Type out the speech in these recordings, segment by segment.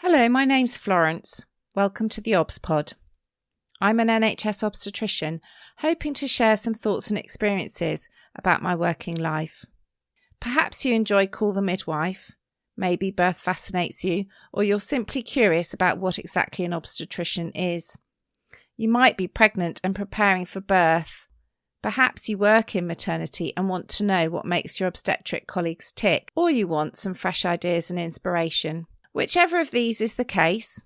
Hello, my name's Florence. Welcome to theobspod. I'm an NHS obstetrician, hoping to share some thoughts and experiences about my working life. Perhaps you enjoy Call the Midwife, maybe birth fascinates you, or you're simply curious about what exactly an obstetrician is. You might be pregnant and preparing for birth. Perhaps you work in maternity and want to know what makes your obstetric colleagues tick, or you want some fresh ideas and inspiration. Whichever of these is the case,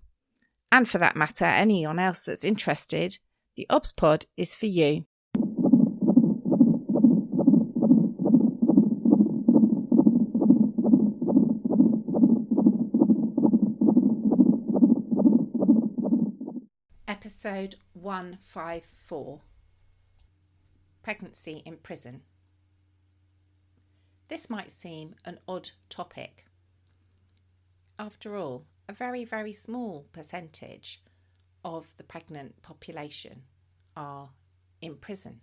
and for that matter anyone else that's interested, the theobspod is for you. Episode 154. Pregnancy in Prison. This might seem an odd topic. After all, a very, very small percentage of the pregnant population are in prison.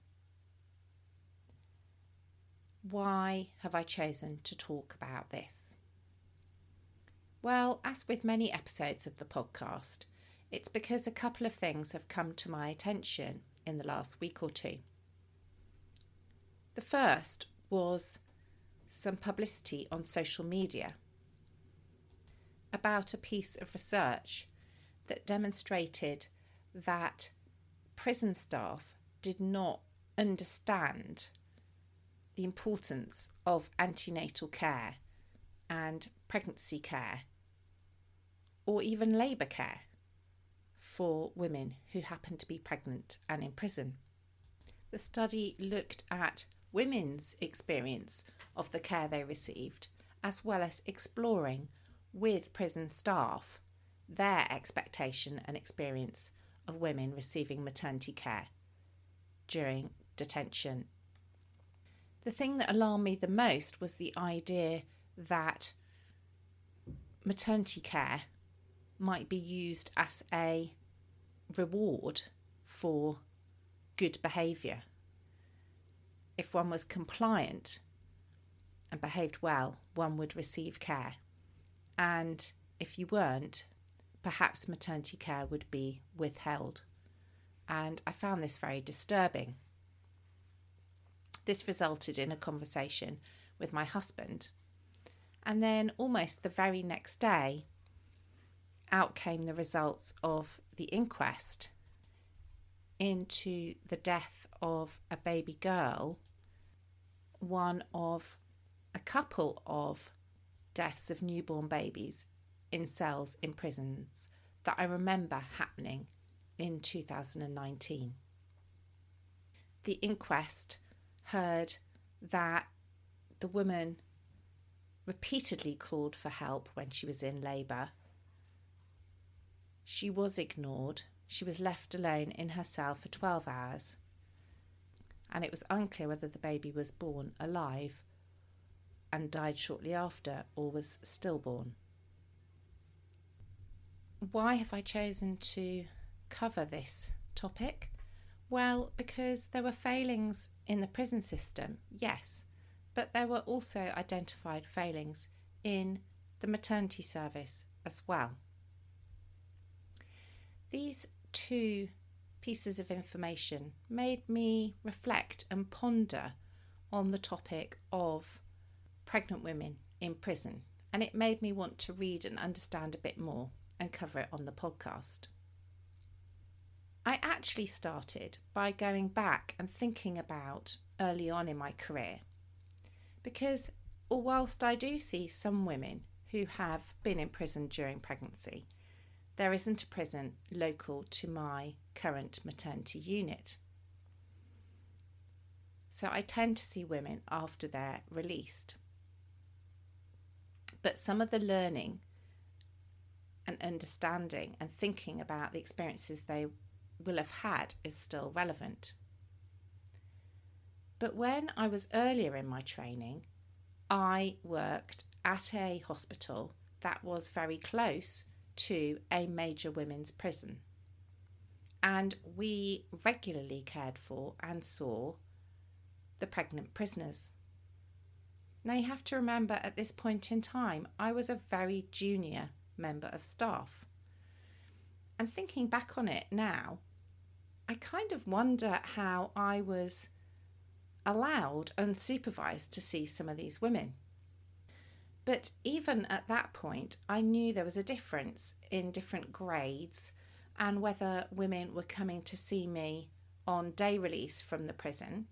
Why have I chosen to talk about this? Well, as with many episodes of the podcast, it's because a couple of things have come to my attention in the last week or two. The first was some publicity on social media about a piece of research that demonstrated that prison staff did not understand the importance of antenatal care and pregnancy care, or even labour care for women who happen to be pregnant and in prison. The study looked at women's experience of the care they received, as well as exploring with prison staff their expectation and experience of women receiving maternity care during detention. The thing that alarmed me the most was the idea that maternity care might be used as a reward for good behaviour. If one was compliant and behaved well, one would receive care. And if you weren't, perhaps maternity care would be withheld. And I found this very disturbing. This resulted in a conversation with my husband. And then almost the very next day, out came the results of the inquest into the death of a baby girl, one of a couple of deaths of newborn babies in cells in prisons that I remember happening in 2019. The inquest heard that the woman repeatedly called for help when she was in labour. She was ignored. She was left alone in her cell for 12 hours. And it was unclear whether the baby was born alive and died shortly after, or was stillborn. Why have I chosen to cover this topic? Well, because there were failings in the prison system, yes, but there were also identified failings in the maternity service as well. These two pieces of information made me reflect and ponder on the topic of pregnant women in prison, and it made me want to read and understand a bit more and cover it on the podcast. I actually started by going back and thinking about early on in my career, because whilst I do see some women who have been in prison during pregnancy, there isn't a prison local to my current maternity unit. So I tend to see women after they're released. But some of the learning and understanding and thinking about the experiences they will have had is still relevant. But when I was earlier in my training, I worked at a hospital that was very close to a major women's prison. And we regularly cared for and saw the pregnant prisoners. Now you have to remember, at this point in time, I was a very junior member of staff. And thinking back on it now, I kind of wonder how I was allowed unsupervised to see some of these women. But even at that point, I knew there was a difference in different grades and whether women were coming to see me on day release from the prison,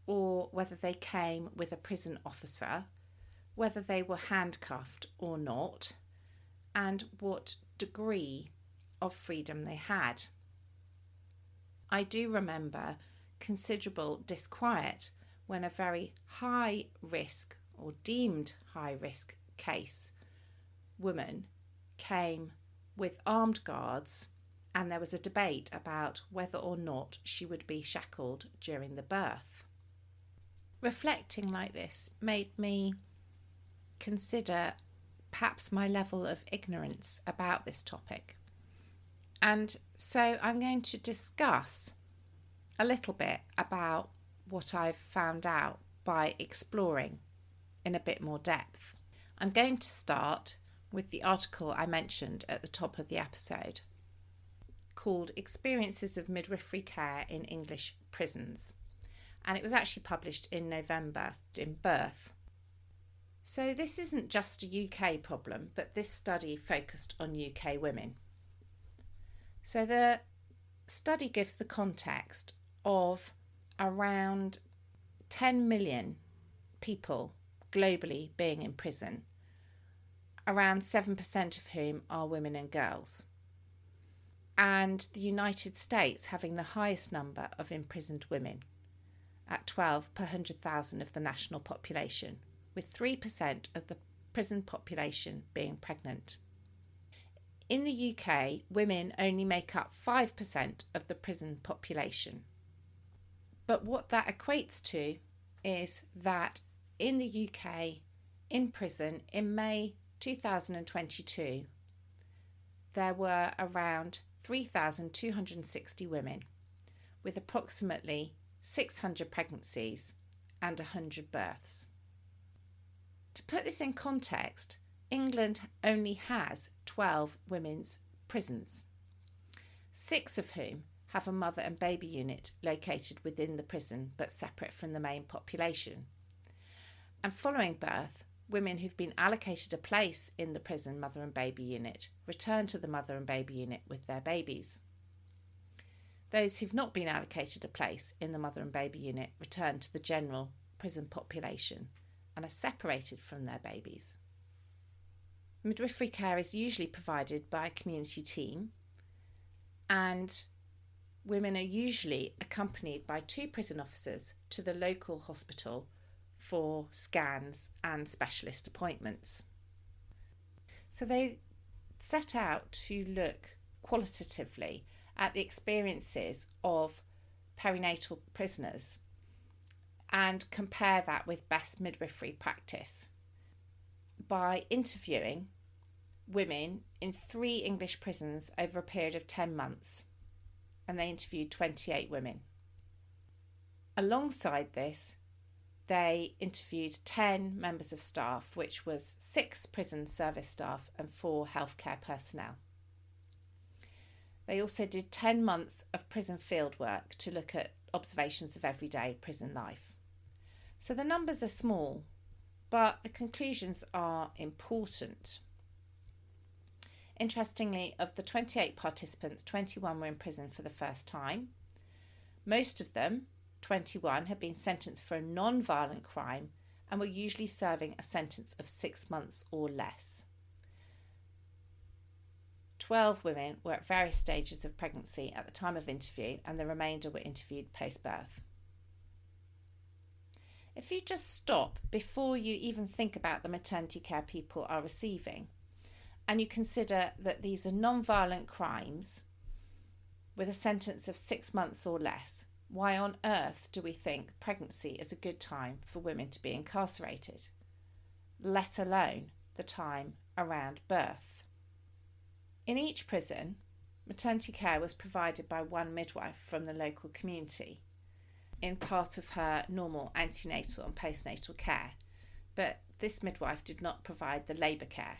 or whether they came with a prison officer, whether they were handcuffed or not, and what degree of freedom they had. I do remember considerable disquiet when a very high risk or deemed high risk case woman came with armed guards, and there was a debate about whether or not she would be shackled during the birth. Reflecting like this made me consider perhaps my level of ignorance about this topic. And so I'm going to discuss a little bit about what I've found out by exploring in a bit more depth. I'm going to start with the article I mentioned at the top of the episode, called Experiences of Midwifery Care in English Prisons. And it was actually published in November in Birth. So this isn't just a UK problem, but this study focused on UK women. So the study gives the context of around 10 million people globally being in prison, around 7% of whom are women and girls, and the United States having the highest number of imprisoned women at 12 per 100,000 of the national population, with 3% of the prison population being pregnant. In the UK, women only make up 5% of the prison population. But what that equates to is that in the UK, in prison, in May 2022, there were around 3,260 women, with approximately 600 pregnancies and 100 births. To put this in context, England only has 12 women's prisons, 6 of whom have a mother and baby unit located within the prison but separate from the main population. And following birth, women who've been allocated a place in the prison mother and baby unit return to the mother and baby unit with their babies. Those who've not been allocated a place in the mother and baby unit return to the general prison population and are separated from their babies. Midwifery care is usually provided by a community team, and women are usually accompanied by 2 prison officers to the local hospital for scans and specialist appointments. So they set out to look qualitatively at the experiences of perinatal prisoners and compare that with best midwifery practice by interviewing women in 3 English prisons over a period of 10 months, and they interviewed 28 women. Alongside this, they interviewed 10 members of staff, which was 6 prison service staff and 4 healthcare personnel. They also did 10 months of prison fieldwork to look at observations of everyday prison life. So the numbers are small, but the conclusions are important. Interestingly, of the 28 participants, 21 were in prison for the first time. Most of them, 21, had been sentenced for a non-violent crime and were usually serving a sentence of 6 months or less. 12 women were at various stages of pregnancy at the time of interview, and the remainder were interviewed post-birth. If you just stop before you even think about the maternity care people are receiving, and you consider that these are non-violent crimes with a sentence of 6 months or less, why on earth do we think pregnancy is a good time for women to be incarcerated, let alone the time around birth? In each prison, maternity care was provided by one midwife from the local community in part of her normal antenatal and postnatal care, but this midwife did not provide the labour care.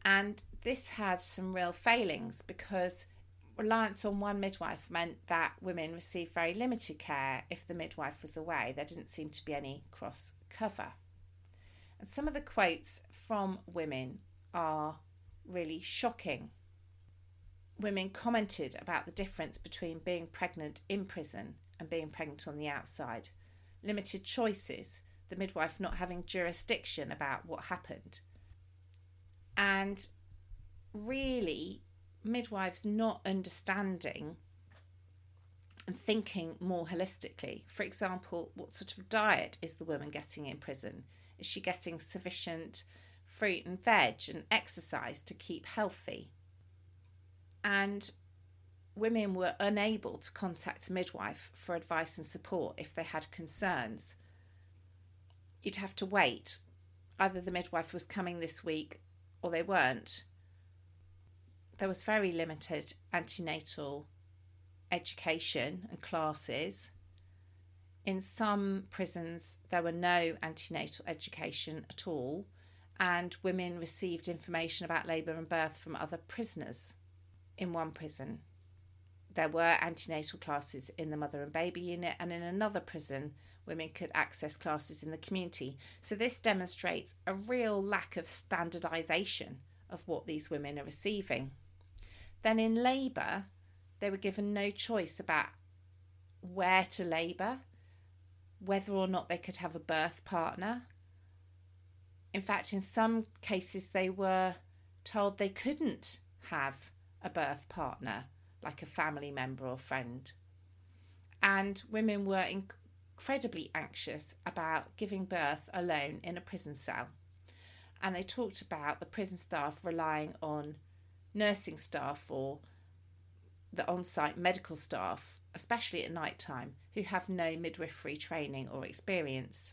And this had some real failings because reliance on one midwife meant that women received very limited care if the midwife was away. There didn't seem to be any cross cover. And some of the quotes from women are really shocking. Women commented about the difference between being pregnant in prison and being pregnant on the outside. Limited choices, the midwife not having jurisdiction about what happened. And really, midwives not understanding and thinking more holistically. For example, what sort of diet is the woman getting in prison? Is she getting sufficient fruit and veg and exercise to keep healthy? And women were unable to contact a midwife for advice and support if they had concerns. You'd have to wait. Either the midwife was coming this week or they weren't. There was very limited antenatal education and classes. In some prisons, there were no antenatal education at all, and women received information about labour and birth from other prisoners. In one prison, there were antenatal classes in the mother and baby unit, and in another prison, women could access classes in the community. So this demonstrates a real lack of standardisation of what these women are receiving. Then in labour, they were given no choice about where to labour, whether or not they could have a birth partner. In fact, in some cases, they were told they couldn't have a birth partner, like a family member or friend. And women were incredibly anxious about giving birth alone in a prison cell. And they talked about the prison staff relying on nursing staff or the on-site medical staff, especially at night time, who have no midwifery training or experience.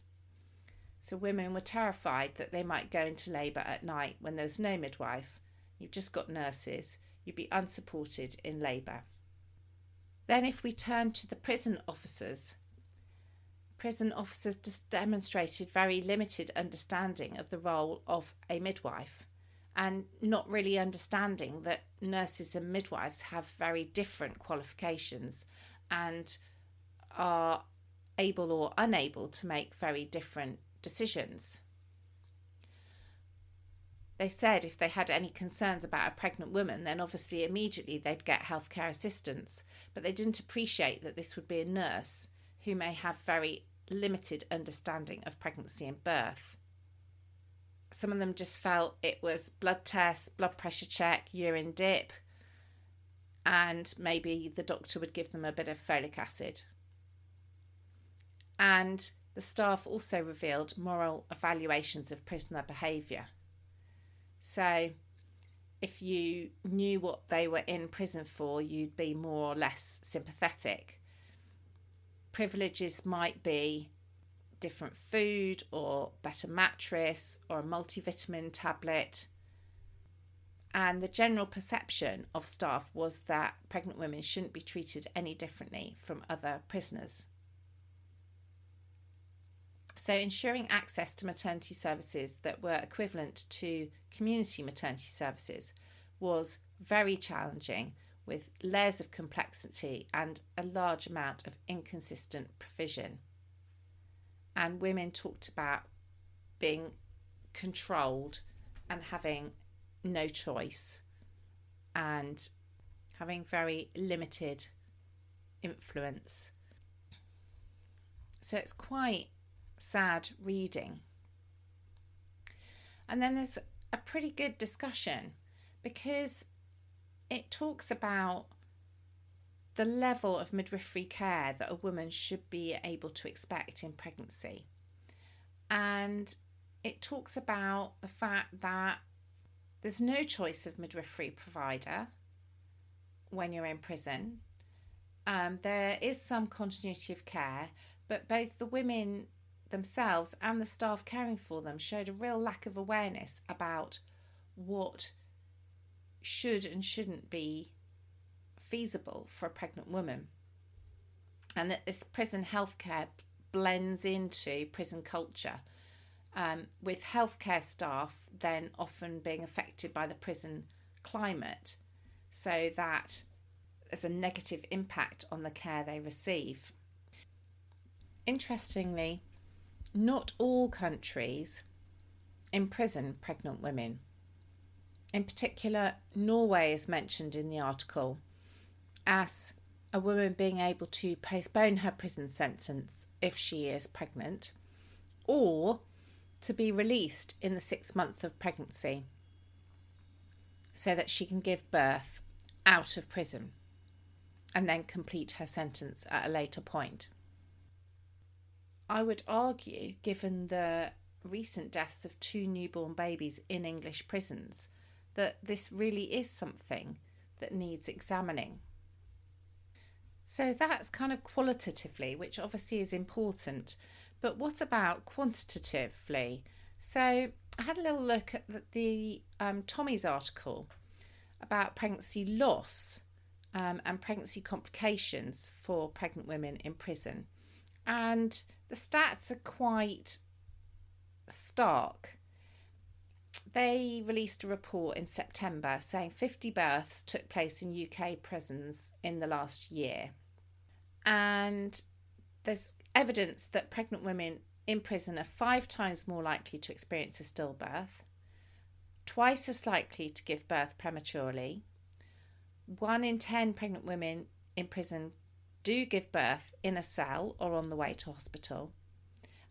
So women were terrified that they might go into labour at night when there's no midwife. You've just got nurses. You'd be unsupported in labour. Then if we turn to the prison officers just demonstrated very limited understanding of the role of a midwife, and not really understanding that nurses and midwives have very different qualifications and are able or unable to make very different decisions. They said if they had any concerns about a pregnant woman, then obviously immediately they'd get healthcare assistance, but they didn't appreciate that this would be a nurse who may have very limited understanding of pregnancy and birth. Some of them just felt it was blood test, blood pressure check, urine dip, and maybe the doctor would give them a bit of folic acid. And the staff also revealed moral evaluations of prisoner behaviour. So if you knew what they were in prison for, you'd be more or less sympathetic. Privileges might be different food or better mattress or a multivitamin tablet. And the general perception of staff was that pregnant women shouldn't be treated any differently from other prisoners. So ensuring access to maternity services that were equivalent to community maternity services was very challenging, with layers of complexity and a large amount of inconsistent provision. And women talked about being controlled and having no choice and having very limited influence. So it's quite sad reading. And then there's a pretty good discussion because it talks about the level of midwifery care that a woman should be able to expect in pregnancy. And it talks about the fact that there's no choice of midwifery provider when you're in prison. There is some continuity of care, but both the women themselves and the staff caring for them showed a real lack of awareness about what should and shouldn't be feasible for a pregnant woman, and that this prison healthcare blends into prison culture, with healthcare staff then often being affected by the prison climate so that there's a negative impact on the care they receive. Interestingly, not all countries imprison pregnant women. In particular, Norway is mentioned in the article as a woman being able to postpone her prison sentence if she is pregnant, or to be released in the 6th month of pregnancy so that she can give birth out of prison and then complete her sentence at a later point. I would argue, given the recent deaths of 2 newborn babies in English prisons, that this really is something that needs examining. So that's kind of qualitatively, which obviously is important. But what about quantitatively? So I had a little look at the Tommy's article about pregnancy loss and pregnancy complications for pregnant women in prison. And the stats are quite stark. They released a report in September saying 50 births took place in UK prisons in the last year. And there's evidence that pregnant women in prison are 5 times more likely to experience a stillbirth, twice as likely to give birth prematurely. 1 in 10 pregnant women in prison do give birth in a cell or on the way to hospital.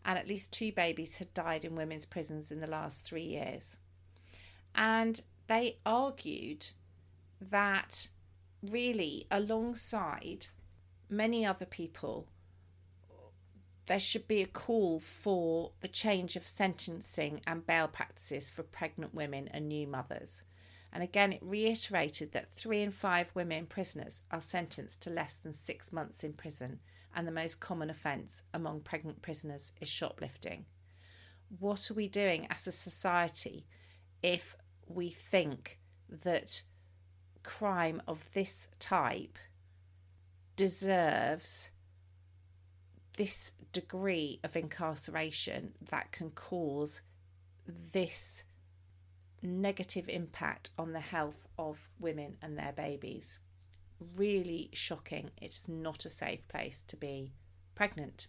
And at least 2 babies had died in women's prisons in the last 3 years. And they argued that really, alongside many other people, there should be a call for the change of sentencing and bail practices for pregnant women and new mothers. And again, it reiterated that 3 in 5 women prisoners are sentenced to less than 6 months in prison, and the most common offence among pregnant prisoners is shoplifting. What are we doing as a society if we think that crime of this type deserves this degree of incarceration that can cause this negative impact on the health of women and their babies? Really shocking. It's not a safe place to be pregnant.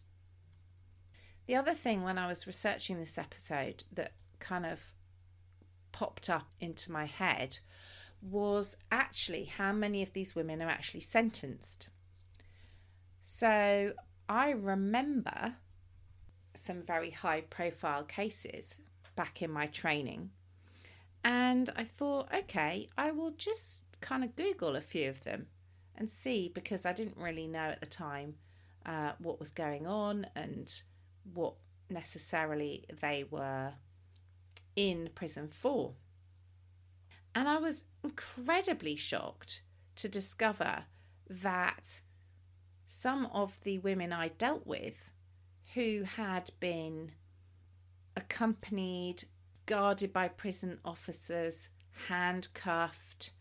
The other thing when I was researching this episode that kind of popped up into my head was actually how many of these women are actually sentenced. So I remember some very high profile cases back in my training, and I thought, okay, I will just kind of Google a few of them and see, because I didn't really know at the time what was going on and what necessarily they were in prison for. And I was incredibly shocked to discover that some of the women I dealt with who had been accompanied, guarded by prison officers, handcuffed,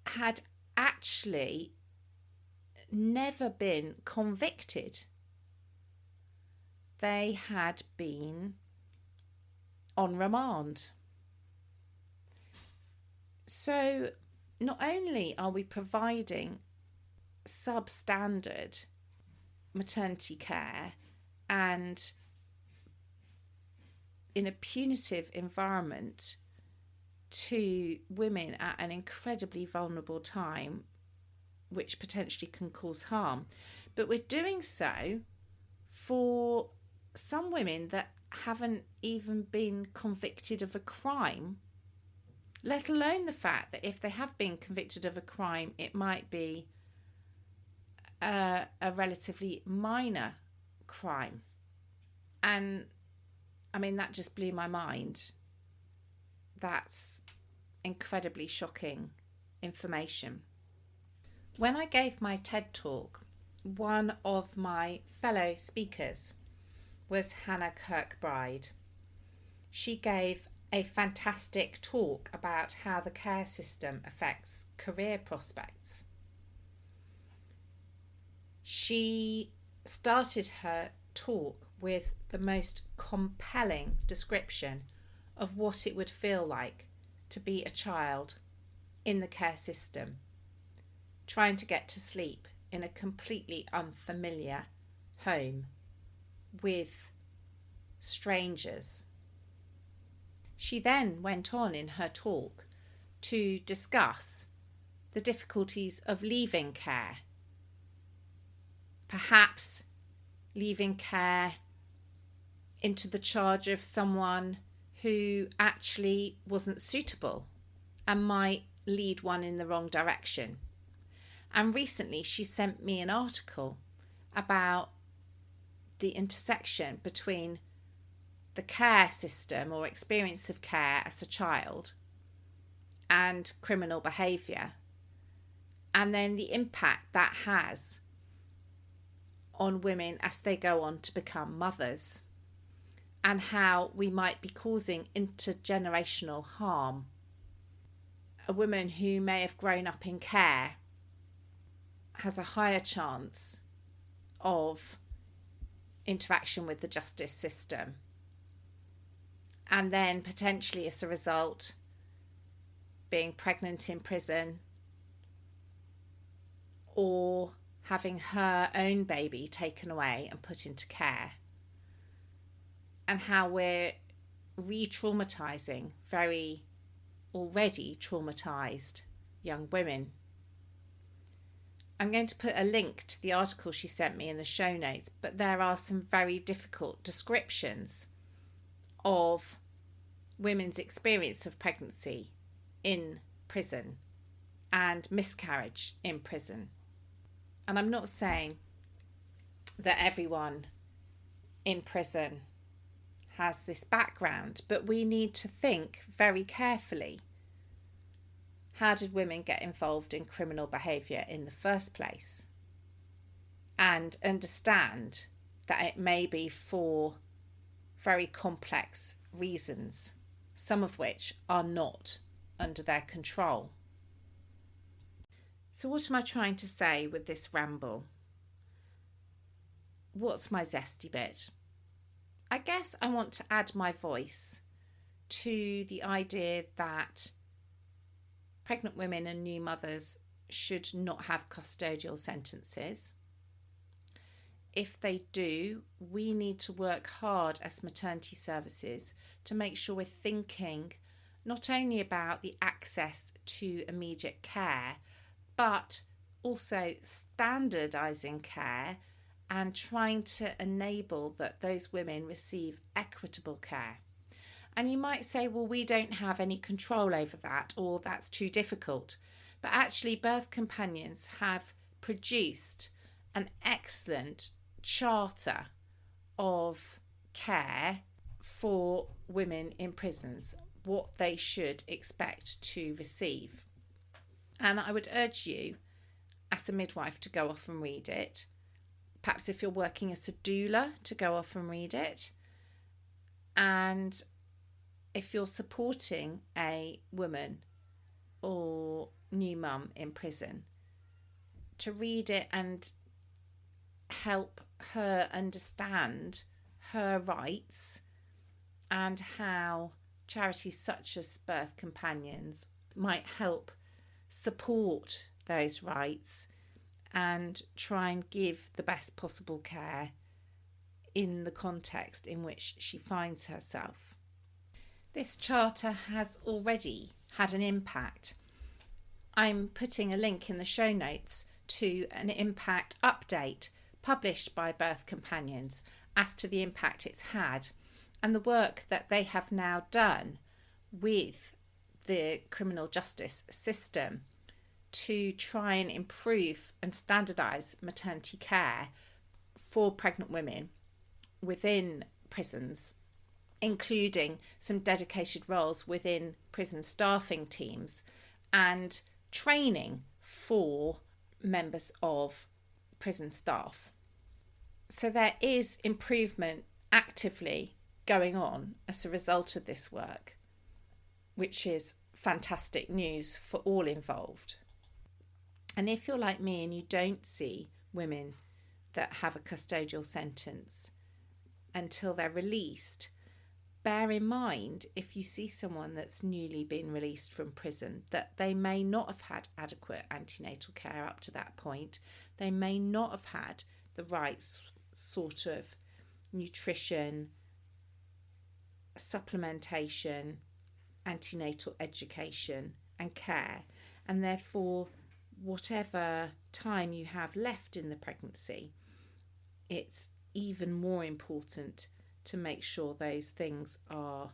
had actually never been convicted. They had been on remand. So not only are we providing substandard maternity care and in a punitive environment to women at an incredibly vulnerable time, which potentially can cause harm, but we're doing so for some women that haven't even been convicted of a crime, let alone the fact that if they have been convicted of a crime, it might be a relatively minor crime. And I mean, that just blew my mind. That's incredibly shocking information. When I gave my TED talk, one of my fellow speakers was Hannah Kirkbride. She gave a fantastic talk about how the care system affects career prospects. She started her talk with the most compelling description of what it would feel like to be a child in the care system, trying to get to sleep in a completely unfamiliar home with strangers. She then went on in her talk to discuss the difficulties of leaving care. Perhaps leaving care into the charge of someone who actually wasn't suitable and might lead one in the wrong direction. And recently she sent me an article about the intersection between the care system or experience of care as a child and criminal behaviour, and then the impact that has on women as they go on to become mothers, and how we might be causing intergenerational harm. A woman who may have grown up in care has a higher chance of interaction with the justice system, and then potentially as a result being pregnant in prison or having her own baby taken away and put into care, and how we're re-traumatising very already traumatised young women. I'm going to put a link to the article she sent me in the show notes, but there are some very difficult descriptions of women's experience of pregnancy in prison and miscarriage in prison. And I'm not saying that everyone in prison has this background, but we need to think very carefully. How did women get involved in criminal behaviour in the first place? And understand that it may be for very complex reasons, some of which are not under their control. So what am I trying to say with this ramble? What's my zesty bit? I guess I want to add my voice to the idea that pregnant women and new mothers should not have custodial sentences. If they do, we need to work hard as maternity services to make sure we're thinking not only about the access to immediate care, but also standardising care and trying to enable that those women receive equitable care. And you might say, well, we don't have any control over that, or that's too difficult. But actually, Birth Companions have produced an excellent charter of care for women in prisons, what they should expect to receive. And I would urge you, as a midwife, to go off and read it. Perhaps if you're working as a doula, to go off and read it. And if you're supporting a woman or new mum in prison, to read it and help her understand her rights and how charities such as Birth Companions might help support those rights and try and give the best possible care in the context in which she finds herself. This charter has already had an impact. I'm putting a link in the show notes to an impact update published by Birth Companions as to the impact it's had and the work that they have now done with the criminal justice system to try and improve and standardise maternity care for pregnant women within prisons, including some dedicated roles within prison staffing teams and training for members of prison staff. So there is improvement actively going on as a result of this work, which is fantastic news for all involved. And if you're like me and you don't see women that have a custodial sentence until they're released, bear in mind, if you see someone that's newly been released from prison, that they may not have had adequate antenatal care up to that point. They may not have had the right sort of nutrition, supplementation, antenatal education and care, and therefore whatever time you have left in the pregnancy, it's even more important to make sure those things are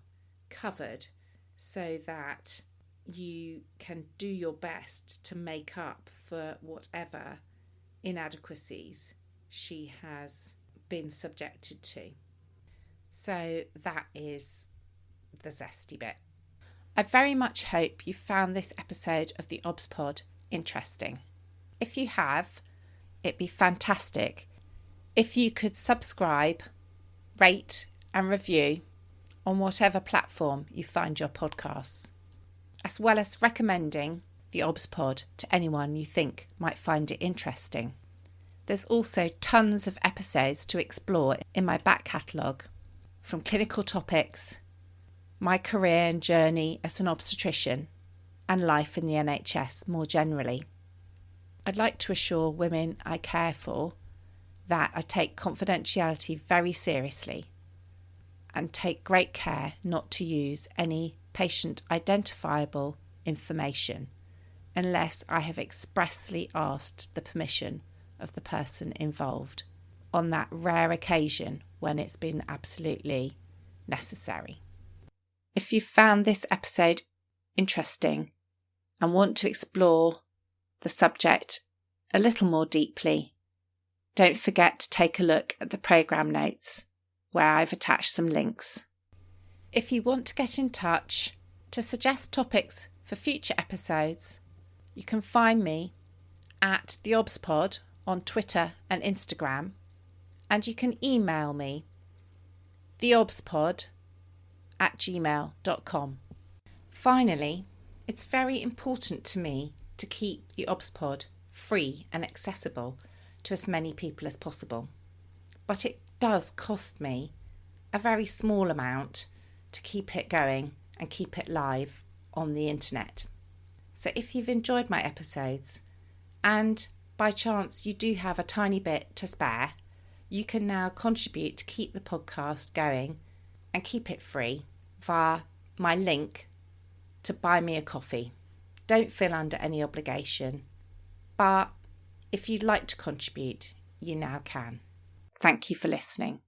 covered so that you can do your best to make up for whatever inadequacies she has been subjected to. So that is the zesty bit. I very much hope you found this episode of the theobspod interesting. If you have, it'd be fantastic if you could subscribe, rate and review on whatever platform you find your podcasts, as well as recommending the theobspod to anyone you think might find it interesting. There's also tons of episodes to explore in my back catalogue, from clinical topics, my career and journey as an obstetrician, and life in the NHS more generally. I'd like to assure women I care for that I take confidentiality very seriously and take great care not to use any patient identifiable information unless I have expressly asked the permission of the person involved on that rare occasion when it's been absolutely necessary. If you found this episode interesting and want to explore the subject a little more deeply, don't forget to take a look at the programme notes where I've attached some links. If you want to get in touch to suggest topics for future episodes, you can find me at theobspod on Twitter and Instagram, and you can email me theobspod@gmail.com. Finally, it's very important to me to keep the theobspod free and accessible to as many people as possible. But it does cost me a very small amount to keep it going and keep it live on the internet. So if you've enjoyed my episodes and by chance you do have a tiny bit to spare, you can now contribute to keep the podcast going and keep it free via my link to buy me a coffee. Don't feel under any obligation, but if you'd like to contribute, you now can. Thank you for listening.